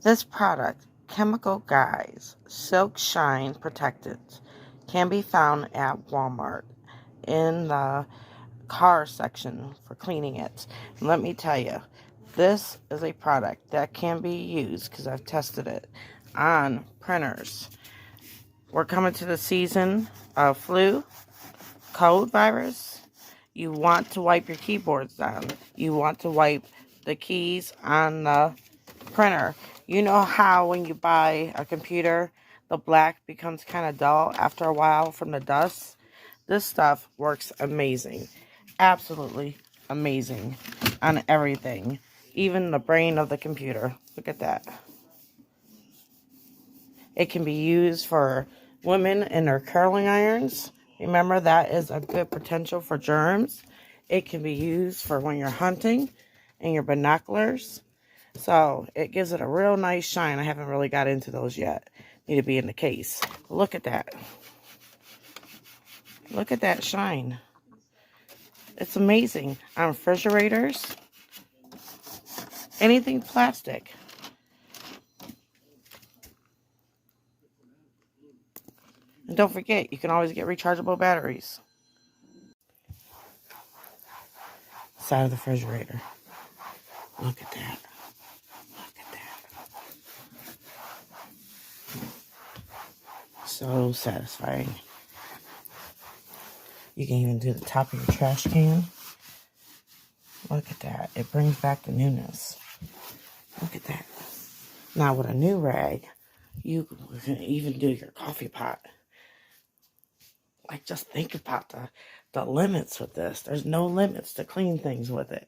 This product, Chemical Guys Silk Shine Protectant, can be found at Walmart in the car section for cleaning it. And let me tell you, this is a product that can be used, because I've tested it, on printers. We're coming to the season of flu, cold virus. You want to wipe your keyboards down. You want to wipe the keys on the printer. You know how when you buy a computer, the black becomes kind of dull after a while from the dust? This stuff works amazing. Absolutely amazing on everything. Even the brain of the computer. Look at that. It can be used for women in their curling irons. Remember, that is a good potential for germs. It can be used for when you're hunting and your binoculars. So it gives it a real nice shine. I haven't really got into those yet. Need to be in the case. Look at that. Look at that shine. It's amazing. On refrigerators, anything plastic. And don't forget, you can always get rechargeable batteries. Side of the refrigerator. Look at that. Look at that. So satisfying. You can even do the top of your trash can. Look at that. It brings back the newness. Look at that. Now with a new rag, you can even do your coffee pot. Like, just think about the limits with this. There's no limits to clean things with it.